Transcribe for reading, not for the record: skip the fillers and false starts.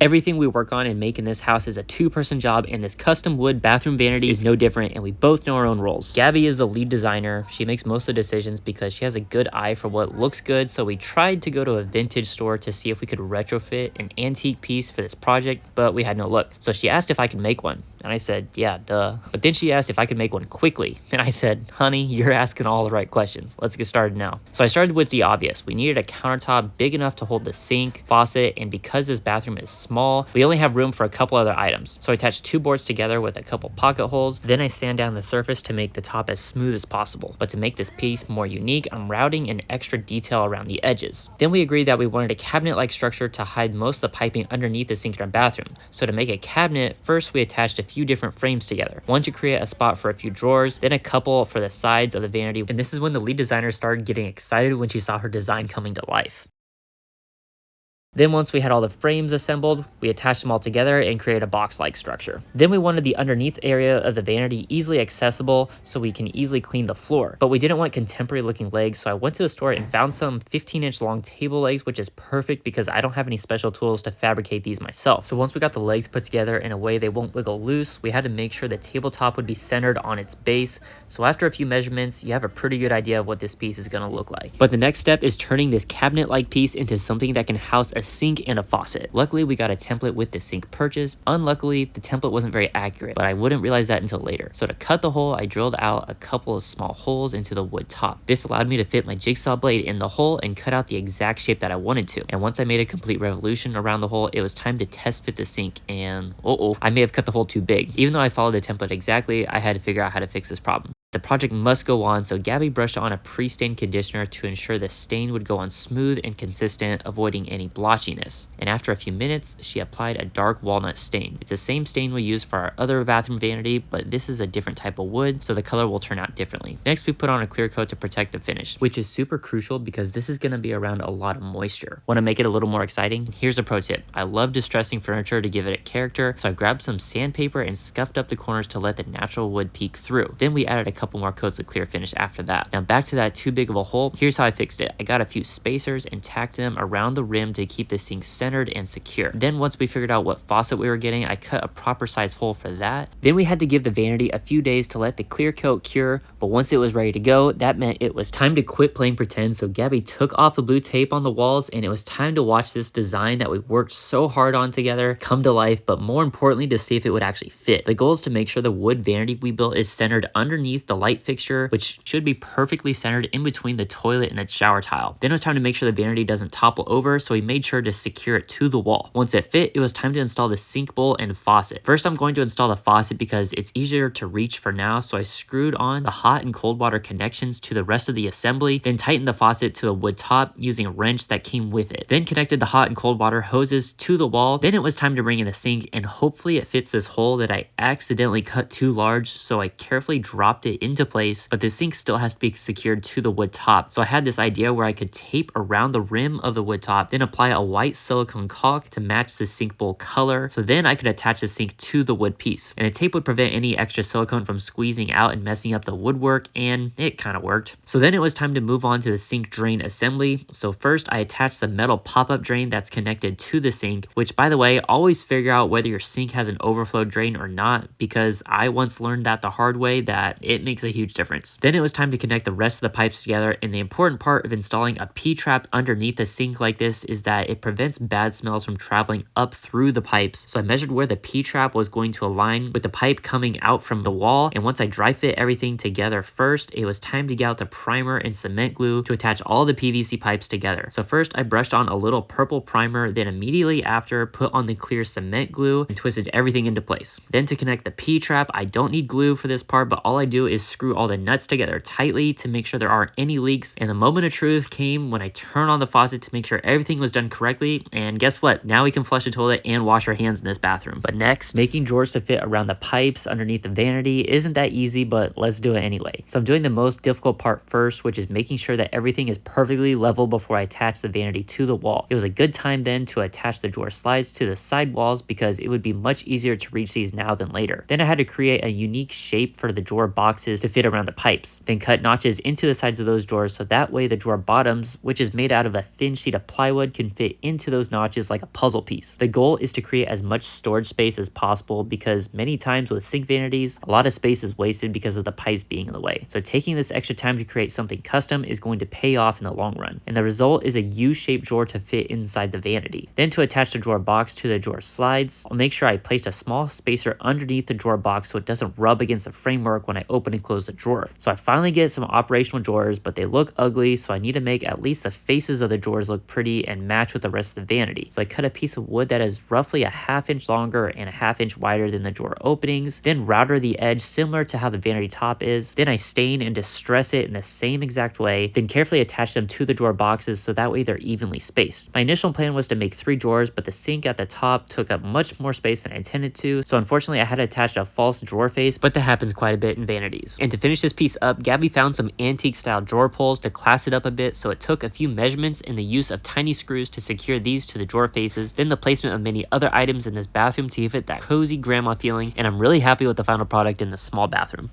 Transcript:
Everything we work on and make in this house is a two-person job, and this custom wood bathroom vanity is no different, and we both know our own roles. Gabby is the lead designer. She makes most of the decisions because she has a good eye for what looks good, so we tried to go to a vintage store to see if we could retrofit an antique piece for this project, but we had no luck. So she asked if I could make one, and I said, yeah, duh. But then she asked if I could make one quickly, and I said, honey, you're asking all the right questions. Let's get started now. So I started with the obvious. We needed a countertop big enough to hold the sink, faucet, and because this bathroom is small, we only have room for a couple other items. So I attached two boards together with a couple pocket holes. Then I sand down the surface to make the top as smooth as possible. But to make this piece more unique, I'm routing an extra detail around the edges. Then we agreed that we wanted a cabinet-like structure to hide most of the piping underneath the sink in our bathroom. So to make a cabinet, first we attached a few different frames together. One to create a spot for a few drawers, then a couple for the sides of the vanity. And this is when the lead designer started getting excited when she saw her design coming to life. Then once we had all the frames assembled, we attached them all together and created a box-like structure. Then we wanted the underneath area of the vanity easily accessible so we can easily clean the floor. But we didn't want contemporary looking legs, so I went to the store and found some 15-inch long table legs, which is perfect because I don't have any special tools to fabricate these myself. So once we got the legs put together in a way they won't wiggle loose, we had to make sure the tabletop would be centered on its base. So after a few measurements, you have a pretty good idea of what this piece is going to look like. But the next step is turning this cabinet-like piece into something that can house a sink and a faucet. Luckily, we got a template with the sink purchase. Unluckily, the template wasn't very accurate, but I wouldn't realize that until later. So to cut the hole, I drilled out a couple of small holes into the wood top. This allowed me to fit my jigsaw blade in the hole and cut out the exact shape that I wanted to. And once I made a complete revolution around the hole, it was time to test fit the sink, and I may have cut the hole too big. Even though I followed the template exactly, I had to figure out how to fix this problem. The project must go on, so Gabby brushed on a pre-stain conditioner to ensure the stain would go on smooth and consistent, avoiding any blotchiness. And after a few minutes, she applied a dark walnut stain. It's the same stain we use for our other bathroom vanity, but this is a different type of wood, so the color will turn out differently. Next, we put on a clear coat to protect the finish, which is super crucial because this is going to be around a lot of moisture. Want to make it a little more exciting? Here's a pro tip. I love distressing furniture to give it a character, so I grabbed some sandpaper and scuffed up the corners to let the natural wood peek through. Then we added a couple more coats of clear finish after that. Now back to that too big of a hole. Here's how I fixed it. I got a few spacers and tacked them around the rim to keep the sink centered and secure. Then once we figured out what faucet we were getting, I cut a proper size hole for that. Then we had to give the vanity a few days to let the clear coat cure, but once it was ready to go, that meant it was time to quit playing pretend. So Gabby took off the blue tape on the walls, and it was time to watch this design that we worked so hard on together come to life, but more importantly to see if it would actually fit. The goal is to make sure the wood vanity we built is centered underneath the light fixture, which should be perfectly centered in between the toilet and the shower tile. Then it was time to make sure the vanity doesn't topple over, so we made sure to secure it to the wall. Once it fit, it was time to install the sink bowl and faucet. First, I'm going to install the faucet because it's easier to reach for now, so I screwed on the hot and cold water connections to the rest of the assembly, then tightened the faucet to the wood top using a wrench that came with it. Then connected the hot and cold water hoses to the wall. Then it was time to bring in the sink, and hopefully it fits this hole that I accidentally cut too large, so I carefully dropped it into place, but the sink still has to be secured to the wood top. So I had this idea where I could tape around the rim of the wood top, then apply a white silicone caulk to match the sink bowl color, so then I could attach the sink to the wood piece. And the tape would prevent any extra silicone from squeezing out and messing up the woodwork, and it kind of worked. So then it was time to move on to the sink drain assembly. So first I attached the metal pop-up drain that's connected to the sink, which by the way, always figure out whether your sink has an overflow drain or not, because I once learned that the hard way that it makes a huge difference. Then it was time to connect the rest of the pipes together, and the important part of installing a P-trap underneath the sink like this is that it prevents bad smells from traveling up through the pipes. So I measured where the P-trap was going to align with the pipe coming out from the wall, and once I dry fit everything together first, it was time to get out the primer and cement glue to attach all the PVC pipes together. So first I brushed on a little purple primer, then immediately after put on the clear cement glue and twisted everything into place. Then to connect the P-trap, I don't need glue for this part, but all I do is screw all the nuts together tightly to make sure there aren't any leaks. And the moment of truth came when I turned on the faucet to make sure everything was done correctly, and guess what? Now we can flush the toilet and wash our hands in this bathroom. But next, making drawers to fit around the pipes underneath the vanity isn't that easy, but let's do it anyway. So I'm doing the most difficult part first, which is making sure that everything is perfectly level before I attach the vanity to the wall. It was a good time then to attach the drawer slides to the side walls because it would be much easier to reach these now than later. Then I had to create a unique shape for the drawer box boxes to fit around the pipes. Then cut notches into the sides of those drawers so that way the drawer bottoms, which is made out of a thin sheet of plywood, can fit into those notches like a puzzle piece. The goal is to create as much storage space as possible because many times with sink vanities, a lot of space is wasted because of the pipes being in the way. So taking this extra time to create something custom is going to pay off in the long run. And the result is a U-shaped drawer to fit inside the vanity. Then to attach the drawer box to the drawer slides, I'll make sure I placed a small spacer underneath the drawer box so it doesn't rub against the framework when I open and close the drawer. So I finally get some operational drawers, but they look ugly, so I need to make at least the faces of the drawers look pretty and match with the rest of the vanity. So I cut a piece of wood that is roughly a 1/2 inch longer and a 1/2 inch wider than the drawer openings, then router the edge similar to how the vanity top is. Then I stain and distress it in the same exact way, then carefully attach them to the drawer boxes so that way they're evenly spaced. My initial plan was to make 3 drawers, but the sink at the top took up much more space than I intended to, so unfortunately I had to attach a false drawer face, but that happens quite a bit in vanities. And to finish this piece up, Gabby found some antique style drawer pulls to class it up a bit, so it took a few measurements and the use of tiny screws to secure these to the drawer faces, then the placement of many other items in this bathroom to give it that cozy grandma feeling, and I'm really happy with the final product in this small bathroom.